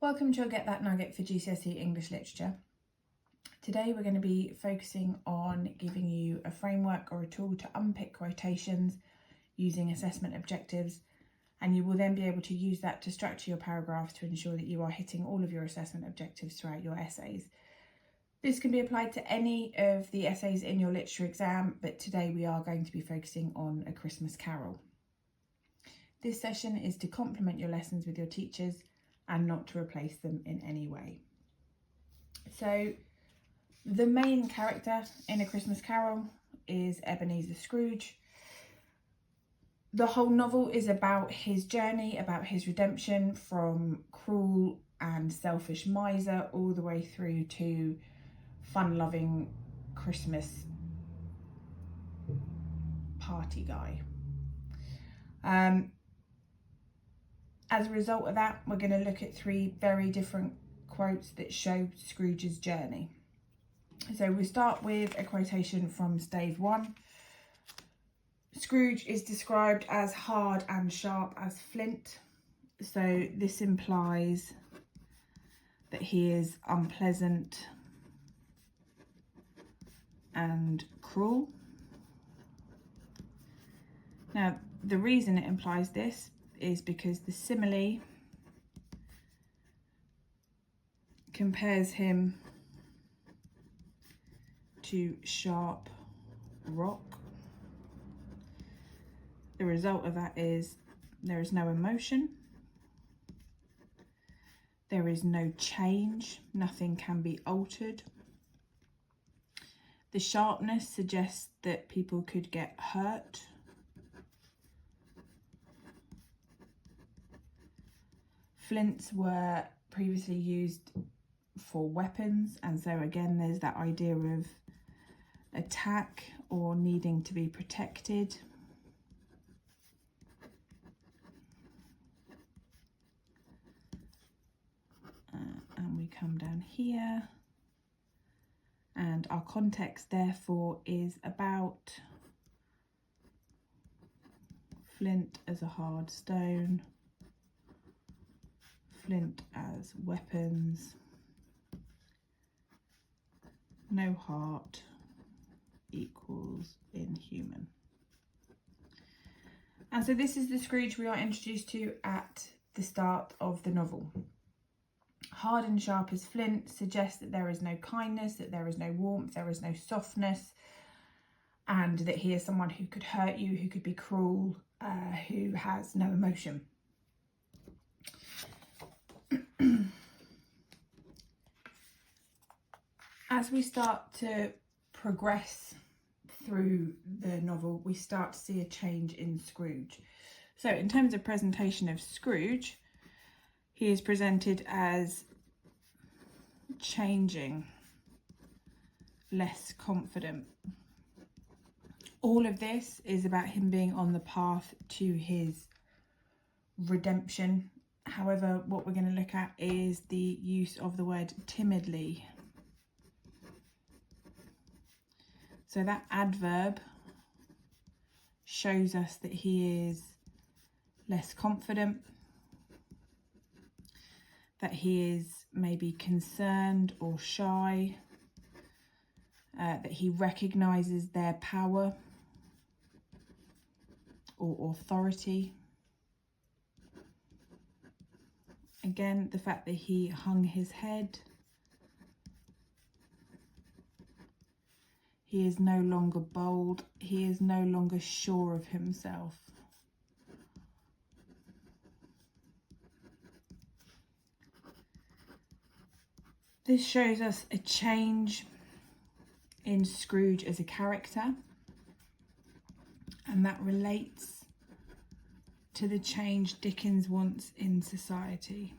Welcome to Get That Nugget for GCSE English Literature. Today we're going to be focusing on giving you a framework or a tool to unpick quotations using assessment objectives, and you will then be able to use that to structure your paragraphs to ensure that you are hitting all of your assessment objectives throughout your essays. This can be applied to any of the essays in your literature exam, but today we are going to be focusing on A Christmas Carol. This session is to complement your lessons with your teachers and not to replace them in any way. So the main character in A Christmas Carol is Ebenezer Scrooge. The whole novel is about his journey, about his redemption from cruel and selfish miser all the way through to fun-loving Christmas party guy. As a result of that, we're going to look at three very different quotes that show Scrooge's journey. So we start with a quotation from Stave 1. Scrooge is described as hard and sharp as flint. So this implies that he is unpleasant and cruel. Now, the reason it implies this is because the simile compares him to sharp rock. The result of that is there is no emotion, there is no change, nothing can be altered. The sharpness suggests that people could get hurt. Flints were previously used for weapons, and so again there's that idea of attack or needing to be protected. And we come down here, and our context therefore is about flint as a hard stone, flint as weapons, no heart equals inhuman. And so this is the Scrooge we are introduced to at the start of the novel. Hard and sharp as flint suggests that there is no kindness, that there is no warmth, there is no softness, and that he is someone who could hurt you, who could be cruel, who has no emotion. As we start to progress through the novel, we start to see a change in Scrooge. So in terms of presentation of Scrooge, he is presented as changing, less confident. All of this is about him being on the path to his redemption. However, what we're going to look at is the use of the word timidly. So that adverb shows us that he is less confident, that he is maybe concerned or shy, that he recognises their power or authority. Again, the fact that he hung his head. He is no longer bold. He is no longer sure of himself. This shows us a change in Scrooge as a character, and that relates to the change Dickens wants in society.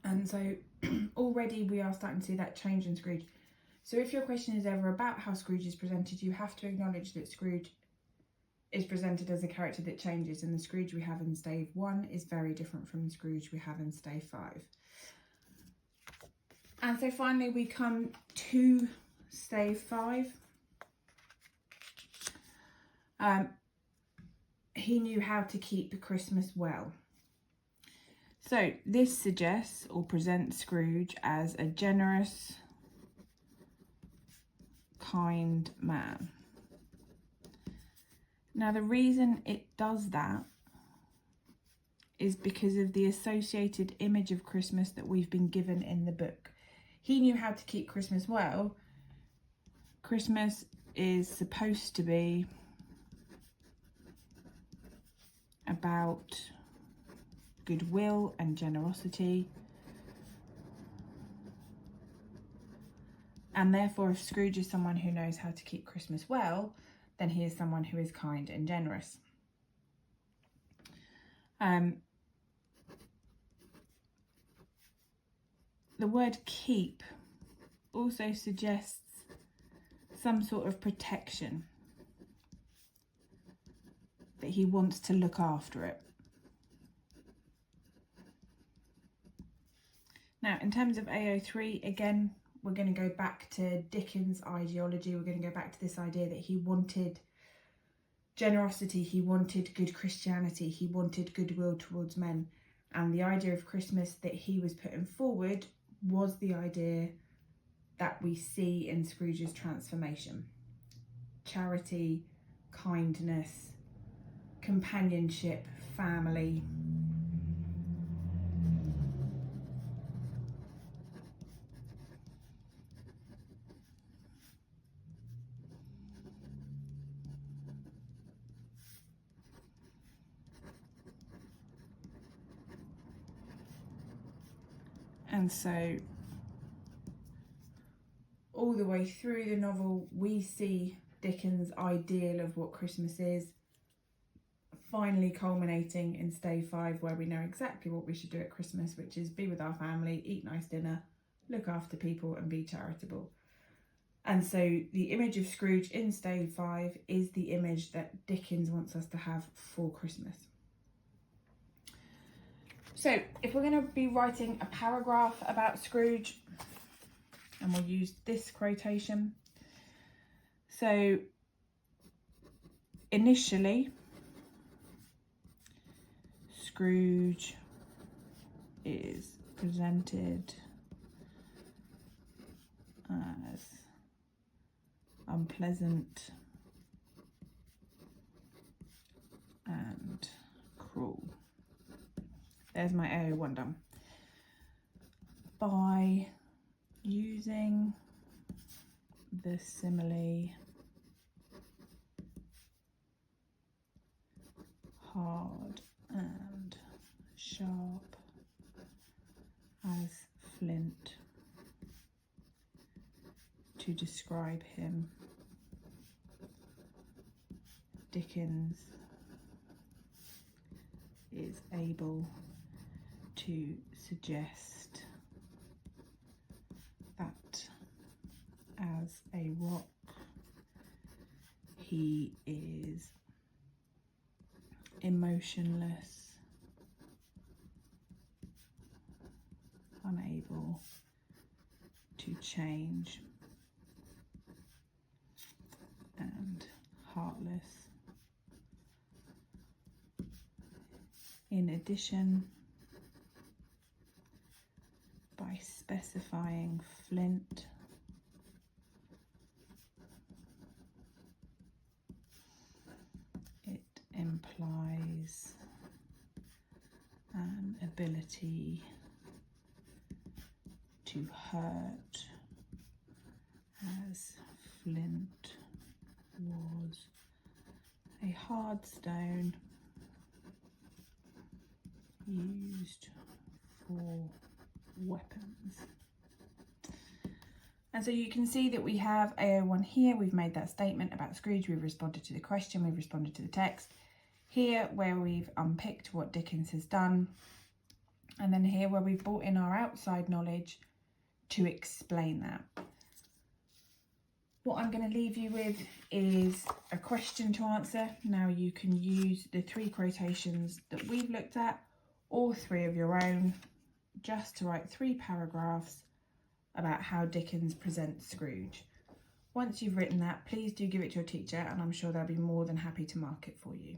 And so already we are starting to see that change in Scrooge. So if your question is ever about how Scrooge is presented, you have to acknowledge that Scrooge is presented as a character that changes, and the Scrooge we have in Stave 1 is very different from the Scrooge we have in Stave 5. And so finally we come to Stave 5. He knew how to keep Christmas well. So this suggests or presents Scrooge as a generous, kind man. Now the reason it does that is because of the associated image of Christmas that we've been given in the book. He knew how to keep Christmas well. Christmas is supposed to be about goodwill and generosity. And therefore, if Scrooge is someone who knows how to keep Christmas well, then he is someone who is kind and generous. The word keep also suggests some sort of protection, that he wants to look after it. Now, in terms of AO3, again, we're going to go back to Dickens' ideology. We're going to go back to this idea that he wanted generosity, he wanted good Christianity, he wanted goodwill towards men. And the idea of Christmas that he was putting forward was the idea that we see in Scrooge's transformation. Charity, kindness, companionship, family. And so all the way through the novel, we see Dickens' ideal of what Christmas is, finally culminating in Stave 5, where we know exactly what we should do at Christmas, which is be with our family, eat nice dinner, look after people and be charitable. And so the image of Scrooge in Stave 5 is the image that Dickens wants us to have for Christmas. So if we're going to be writing a paragraph about Scrooge, and we'll use this quotation. So initially, Scrooge is presented as unpleasant and cruel. There's my AO1 done. By using the simile hard and sharp as flint to describe him, Dickens is able to suggest that as a rock he is emotionless, unable to change, and heartless. In addition, by specifying flint, it implies an ability to hurt, as flint was a hard stone used for weapons. And so you can see that we have AO1 here. We've made that statement about Scrooge. We've responded to the question. We've responded to the text. Here, where we've unpicked what Dickens has done. And then here, where we've brought in our outside knowledge to explain that. What I'm going to leave you with is a question to answer. Now you can use the 3 quotations that we've looked at, or 3 of your own, just to write 3 paragraphs about how Dickens presents Scrooge. Once you've written that, please do give it to your teacher and I'm sure they'll be more than happy to mark it for you.